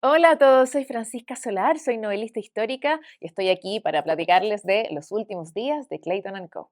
Hola a todos, soy Francisca Solar, soy novelista histórica y estoy aquí para platicarles de los últimos días de Clayton and Co.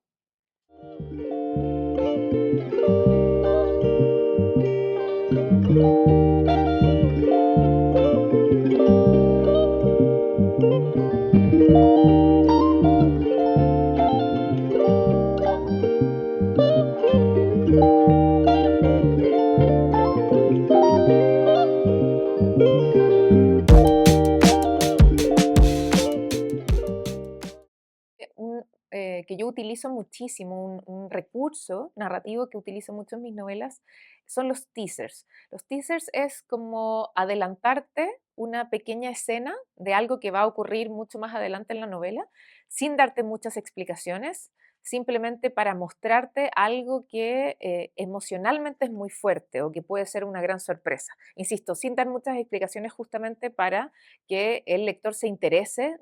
Un, que yo utilizo muchísimo, un recurso narrativo que utilizo mucho en mis novelas, son los teasers. Los teasers es como adelantarte una pequeña escena de algo que va a ocurrir mucho más adelante en la novela, sin darte muchas explicaciones, simplemente para mostrarte algo que emocionalmente es muy fuerte o que puede ser una gran sorpresa. Insisto, sin dar muchas explicaciones justamente para que el lector se interese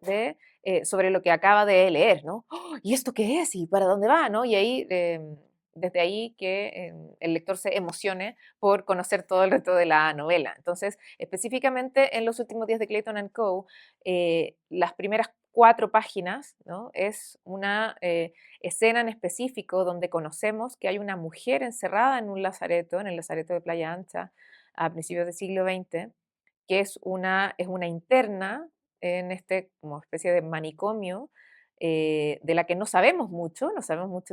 sobre lo que acaba de leer, ¿no? ¡Oh! ¿Y esto qué es? ¿Y para dónde va? ¿No? Y ahí, desde ahí que el lector se emocione por conocer todo el resto de la novela. Entonces, específicamente en los últimos días de Clayton and Co., las primeras 4 páginas, ¿no? Es una escena en específico donde conocemos que hay una mujer encerrada en un lazareto, en el lazareto de Playa Ancha, a principios del siglo XX, que es una interna en este como especie de manicomio, de la que no sabemos mucho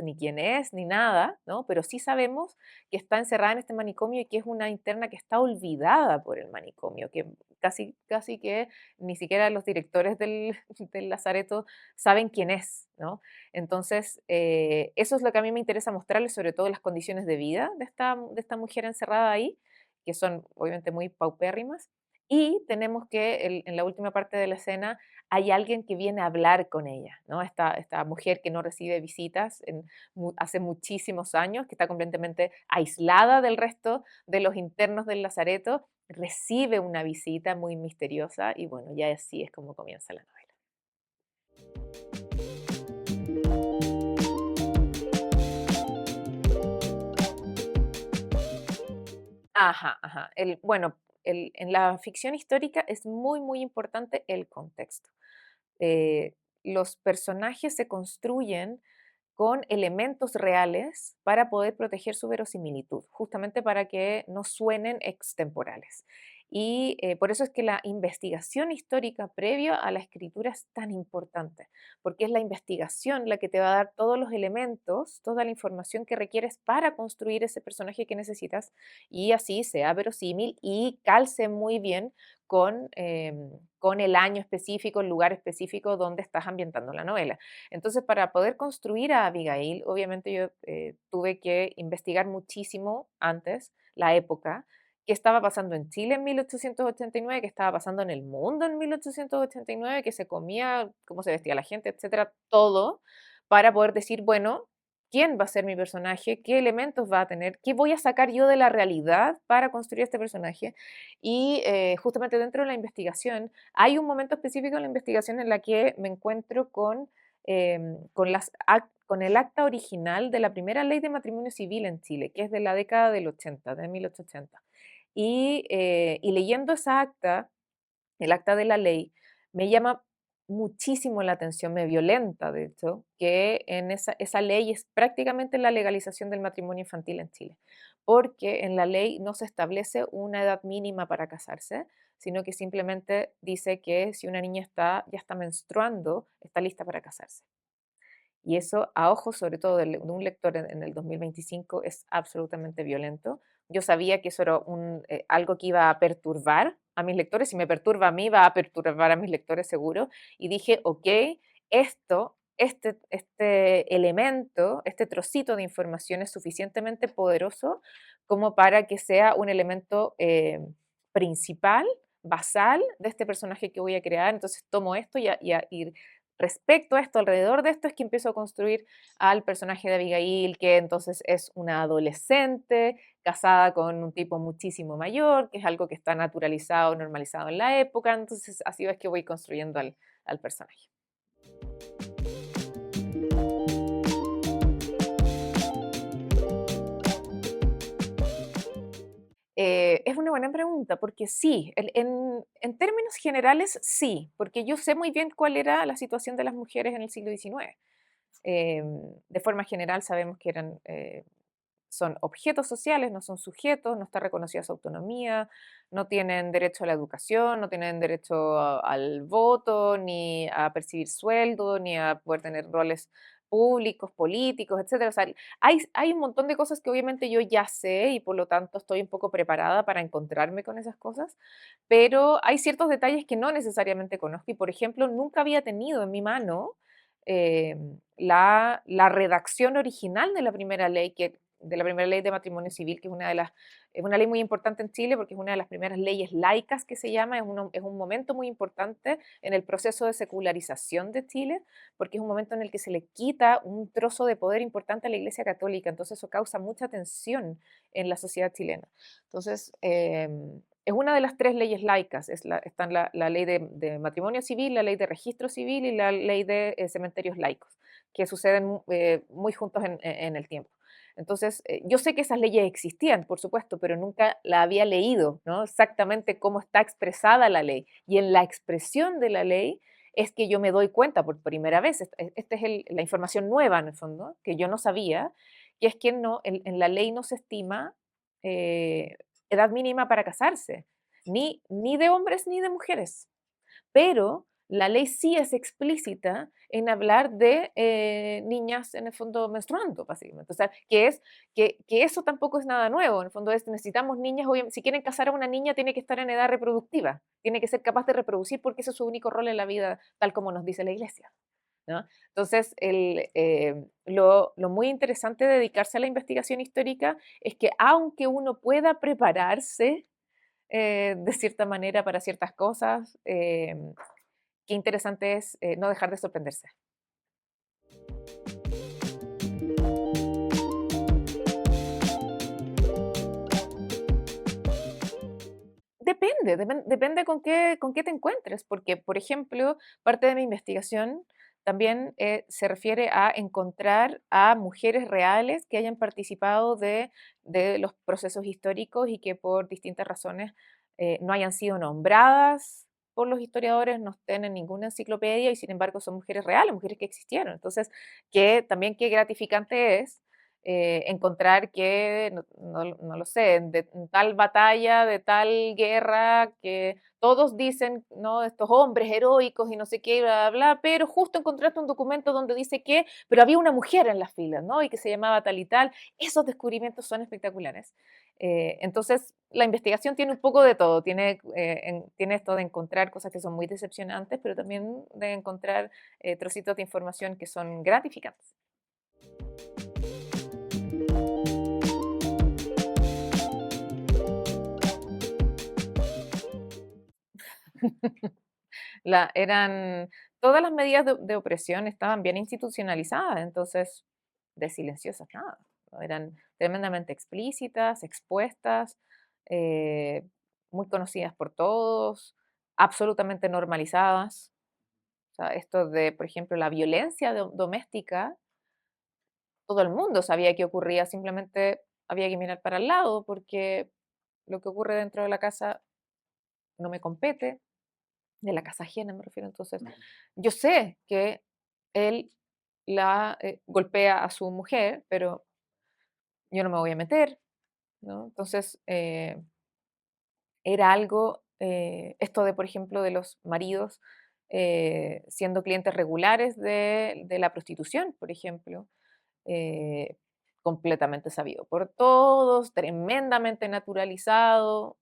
ni quién es, ni nada, ¿no? Pero sí sabemos que está encerrada en este manicomio y que es una interna que está olvidada por el manicomio, que casi que ni siquiera los directores del, del lazareto saben quién es, ¿no? Entonces, eso es lo que a mí me interesa mostrarles, sobre todo las condiciones de vida de esta mujer encerrada ahí, que son obviamente muy paupérrimas, y tenemos que en la última parte de la escena hay alguien que viene a hablar con ella, ¿no? Esta mujer que no recibe visitas hace muchísimos años, que está completamente aislada del resto de los internos del lazareto, recibe una visita muy misteriosa y bueno, ya así es como comienza la novela. Ajá, ajá. Bueno, en la ficción histórica es muy, muy importante el contexto. eh, los personajes se construyen con elementos reales para poder proteger su verosimilitud, justamente para que no suenen extemporales. Y por eso es que la investigación histórica previa a la escritura es tan importante, porque es la investigación la que te va a dar todos los elementos, toda la información que requieres para construir ese personaje que necesitas y así sea verosímil y calce muy bien con el año específico, el lugar específico donde estás ambientando la novela. Entonces, para poder construir a Abigail, obviamente yo tuve que investigar muchísimo antes la época, qué estaba pasando en Chile en 1889, qué estaba pasando en el mundo en 1889, qué se comía, cómo se vestía la gente, etcétera, todo, para poder decir, bueno, quién va a ser mi personaje, qué elementos va a tener, qué voy a sacar yo de la realidad para construir este personaje. Y justamente dentro de la investigación, hay un momento específico en la investigación en la que me encuentro con el acta original de la primera ley de matrimonio civil en Chile, que es de la década del 80, de 1880. Y leyendo esa acta, el acta de la ley, me llama muchísimo la atención, me violenta, de hecho, que en esa ley es prácticamente la legalización del matrimonio infantil en Chile, porque en la ley no se establece una edad mínima para casarse, sino que simplemente dice que si una niña ya está menstruando, está lista para casarse. Y eso, a ojos, sobre todo de un lector en el 2025, es absolutamente violento. Yo sabía que eso era algo que iba a perturbar a mis lectores. Si me perturba a mí, va a perturbar a mis lectores seguro. Y dije, ok, este elemento, este trocito de información es suficientemente poderoso como para que sea un elemento principal, basal de este personaje que voy a crear. Entonces tomo esto y respecto a esto, alrededor de esto, es que empiezo a construir al personaje de Abigail, que entonces es una adolescente casada con un tipo muchísimo mayor, que es algo que está naturalizado, normalizado en la época. Entonces, así es que voy construyendo al personaje. Es una buena pregunta, porque sí, en términos generales sí, porque yo sé muy bien cuál era la situación de las mujeres en el siglo XIX. De forma general sabemos que son objetos sociales, no son sujetos, no está reconocida su autonomía, no tienen derecho a la educación, no tienen derecho al voto, ni a percibir sueldo, ni a poder tener roles públicos, políticos, etcétera. O sea, hay un montón de cosas que obviamente yo ya sé y por lo tanto estoy un poco preparada para encontrarme con esas cosas, pero hay ciertos detalles que no necesariamente conozco y, por ejemplo, nunca había tenido en mi mano la redacción original de la primera ley de matrimonio civil, que es una ley muy importante en Chile porque es una de las primeras leyes laicas que se llama, es un momento muy importante en el proceso de secularización de Chile, porque es un momento en el que se le quita un trozo de poder importante a la Iglesia Católica, entonces eso causa mucha tensión en la sociedad chilena. Entonces, es una de las tres leyes laicas. Están la ley de matrimonio civil, la ley de registro civil y la ley de cementerios laicos, que suceden muy juntos en el tiempo. Entonces, yo sé que esas leyes existían, por supuesto, pero nunca la había leído, ¿no? Exactamente cómo está expresada la ley. Y en la expresión de la ley es que yo me doy cuenta por primera vez, esta es la información nueva en el fondo, que yo no sabía, que es que en la ley no se estima eh, edad mínima para casarse, ni de hombres ni de mujeres. Pero la ley sí es explícita en hablar de niñas en el fondo menstruando, básicamente. O sea, que eso tampoco es nada nuevo. En el fondo necesitamos niñas, si quieren casar a una niña tiene que estar en edad reproductiva, tiene que ser capaz de reproducir porque ese es su único rol en la vida, tal como nos dice la iglesia, ¿no? Entonces, lo muy interesante de dedicarse a la investigación histórica es que aunque uno pueda prepararse de cierta manera para ciertas cosas, qué interesante es no dejar de sorprenderse. Depende con qué te encuentres, porque, por ejemplo, parte de mi investigación también se refiere a encontrar a mujeres reales que hayan participado de los procesos históricos y que por distintas razones no hayan sido nombradas por los historiadores, no estén en ninguna enciclopedia y sin embargo son mujeres reales, mujeres que existieron. Entonces, también qué gratificante es encontrar que, no lo sé, de tal batalla, de tal guerra, que todos dicen, ¿no? Estos hombres heroicos y no sé qué, bla, bla, bla, pero justo encontraste un documento donde dice que, pero había una mujer en las filas, ¿no? Y que se llamaba tal y tal. Esos descubrimientos son espectaculares. Entonces, la investigación tiene un poco de todo. Tiene esto de encontrar cosas que son muy decepcionantes, pero también de encontrar trocitos de información que son gratificantes. Eran todas las medidas de opresión estaban bien institucionalizadas, entonces de silenciosas nada, ¿no? Eran tremendamente explícitas, expuestas, eh, muy conocidas por todos, absolutamente normalizadas. O sea, esto de, por ejemplo, la violencia doméstica, todo el mundo sabía que ocurría, simplemente había que mirar para el lado porque lo que ocurre dentro de la casa no me compete, de la casa ajena me refiero. Entonces, yo sé que él golpea a su mujer, pero yo no me voy a meter, ¿no? Entonces, era algo, esto de, por ejemplo, de los maridos siendo clientes regulares de la prostitución, por ejemplo, eh, completamente sabido por todos, tremendamente naturalizado,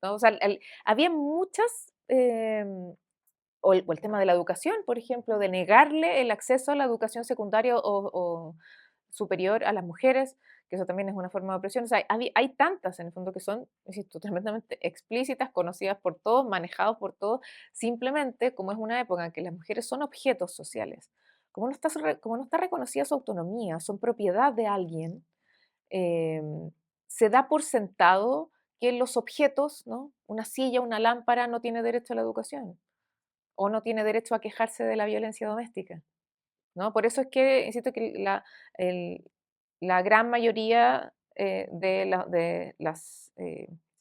¿no? O sea, había muchas o el tema de la educación, por ejemplo, de negarle el acceso a la educación secundaria o superior a las mujeres, que eso también es una forma de opresión. O sea, hay tantas en el fondo que son, insisto, tremendamente explícitas, conocidas por todos, manejados por todos, simplemente como es una época en que las mujeres son objetos sociales, como no está reconocida su autonomía, son propiedad de alguien, em, se da por sentado que los objetos, ¿no? Una silla, una lámpara, no tiene derecho a la educación o no tiene derecho a quejarse de la violencia doméstica, ¿no? Por eso es que insisto que el- la gran mayoría de las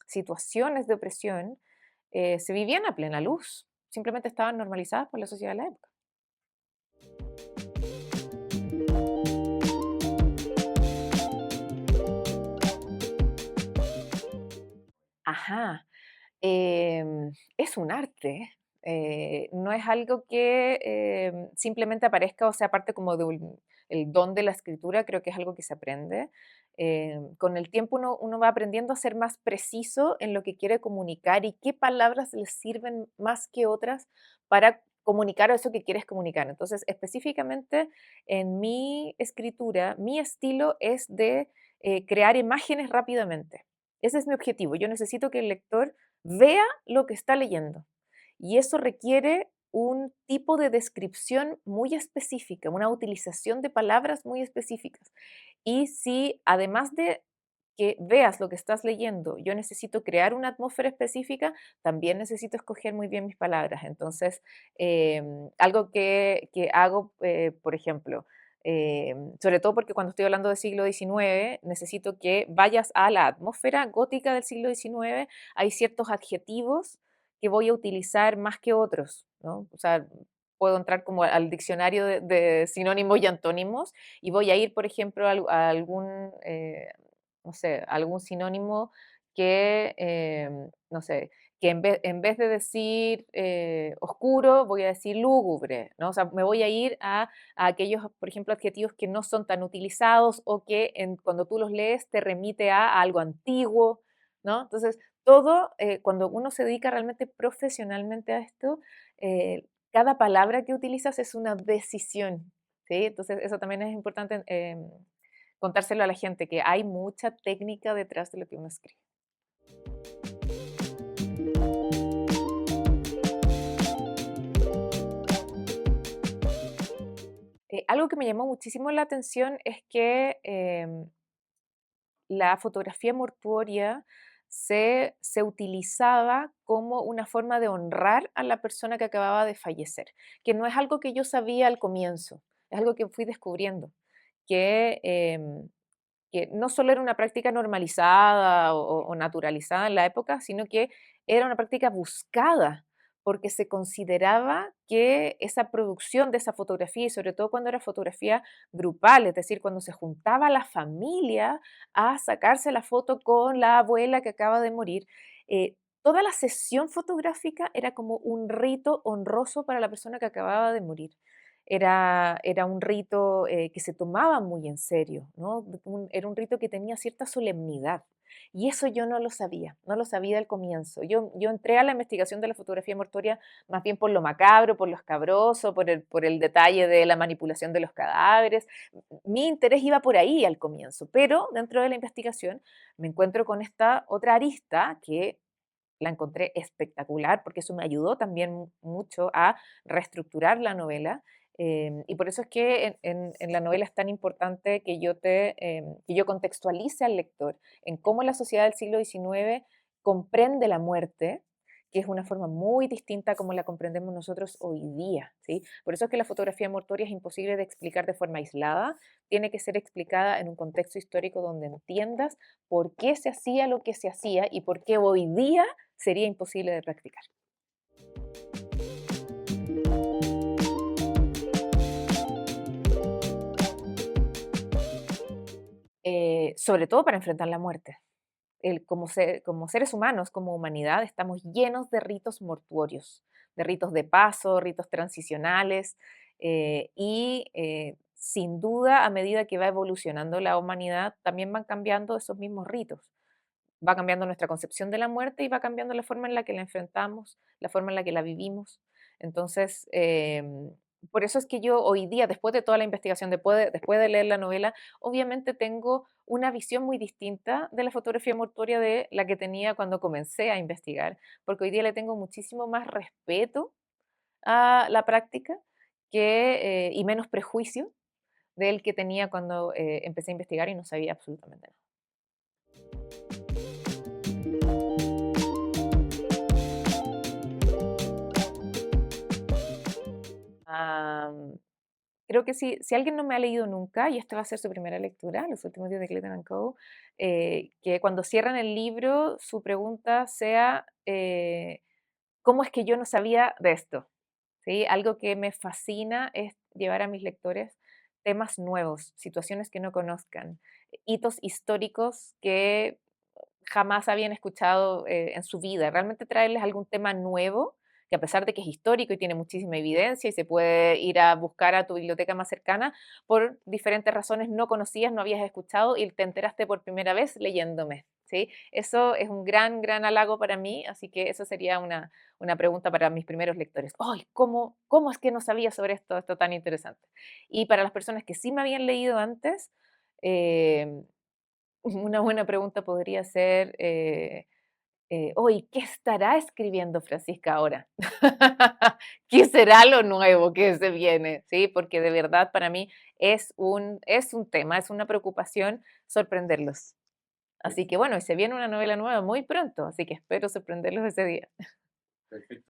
situaciones de opresión se vivían a plena luz, simplemente estaban normalizadas por la sociedad de la época. Ajá. Es un arte, no es algo que simplemente aparezca o sea parte como de el don de la escritura, creo que es algo que se aprende. Con el tiempo uno va aprendiendo a ser más preciso en lo que quiere comunicar y qué palabras le sirven más que otras para comunicar eso que quieres comunicar. Entonces, específicamente en mi escritura, mi estilo es de crear imágenes rápidamente. Ese es mi objetivo. Yo necesito que el lector vea lo que está leyendo. Y eso requiere un tipo de descripción muy específica, una utilización de palabras muy específicas. Y si además de que veas lo que estás leyendo, yo necesito crear una atmósfera específica, también necesito escoger muy bien mis palabras. Entonces, algo que hago, por ejemplo, sobre todo porque cuando estoy hablando del siglo XIX, necesito que vayas a la atmósfera gótica del siglo XIX, hay ciertos adjetivos que voy a utilizar más que otros, ¿no? O sea, puedo entrar como al diccionario de sinónimos y antónimos y voy a ir, por ejemplo, a algún, no sé, algún sinónimo que, no sé, que en vez de decir oscuro, voy a decir lúgubre, ¿no? O sea, me voy a ir a aquellos, por ejemplo, adjetivos que no son tan utilizados o que cuando tú los lees te remite a algo antiguo, ¿no? Entonces, todo, cuando uno se dedica realmente profesionalmente a esto, cada palabra que utilizas es una decisión, ¿sí? Entonces, eso también es importante contárselo a la gente, que hay mucha técnica detrás de lo que uno escribe. Algo que me llamó muchísimo la atención es que la fotografía mortuoria se utilizaba como una forma de honrar a la persona que acababa de fallecer, que no es algo que yo sabía al comienzo, es algo que fui descubriendo, que que no solo era una práctica normalizada o naturalizada en la época, sino que era una práctica buscada, porque se consideraba que esa producción de esa fotografía, y sobre todo cuando era fotografía grupal, es decir, cuando se juntaba la familia a sacarse la foto con la abuela que acaba de morir, toda la sesión fotográfica era como un rito honroso para la persona que acababa de morir. Era un rito, que se tomaba muy en serio, ¿no? Era un rito que tenía cierta solemnidad, y eso yo no lo sabía, no lo sabía al comienzo. Yo entré a la investigación de la fotografía mortuoria más bien por lo macabro, por lo escabroso, por el detalle de la manipulación de los cadáveres. Mi interés iba por ahí al comienzo, pero dentro de la investigación me encuentro con esta otra arista que la encontré espectacular, porque eso me ayudó también mucho a reestructurar la novela. Y por eso es que en la novela es tan importante que que yo contextualice al lector en cómo la sociedad del siglo XIX comprende la muerte, que es una forma muy distinta a como la comprendemos nosotros hoy día, ¿sí? Por eso es que la fotografía mortuoria es imposible de explicar de forma aislada, tiene que ser explicada en un contexto histórico donde entiendas por qué se hacía lo que se hacía y por qué hoy día sería imposible de practicar. Sobre todo para enfrentar la muerte. Como seres humanos, como humanidad, estamos llenos de ritos mortuorios, de ritos de paso, ritos transicionales, sin duda, a medida que va evolucionando la humanidad, también van cambiando esos mismos ritos. Va cambiando nuestra concepción de la muerte y va cambiando la forma en la que la enfrentamos, la forma en la que la vivimos. Entonces, por eso es que yo hoy día, después de toda la investigación, después de leer la novela, obviamente tengo una visión muy distinta de la fotografía mortuoria de la que tenía cuando comencé a investigar, porque hoy día le tengo muchísimo más respeto a la práctica y menos prejuicio del que tenía cuando empecé a investigar y no sabía absolutamente nada. Creo que si alguien no me ha leído nunca, y esta va a ser su primera lectura, Los últimos días de Clayton and Co., que cuando cierran el libro, su pregunta sea, ¿cómo es que yo no sabía de esto? ¿Sí? Algo que me fascina es llevar a mis lectores temas nuevos, situaciones que no conozcan, hitos históricos que jamás habían escuchado en su vida. Realmente traerles algún tema nuevo, que a pesar de que es histórico y tiene muchísima evidencia y se puede ir a buscar a tu biblioteca más cercana, por diferentes razones no conocías, no habías escuchado y te enteraste por primera vez leyéndome. ¿Sí? Eso es un gran, gran halago para mí, así que eso sería una pregunta para mis primeros lectores. ¡Ay! ¿Cómo es que no sabía sobre esto tan interesante? Y para las personas que sí me habían leído antes, eh, una buena pregunta podría ser, ¿qué estará escribiendo Francisca ahora? ¿Qué será lo nuevo que se viene? ¿Sí? Porque de verdad para mí es un tema, es una preocupación sorprenderlos. Así que bueno, y se viene una novela nueva muy pronto, así que espero sorprenderlos ese día. Perfecto.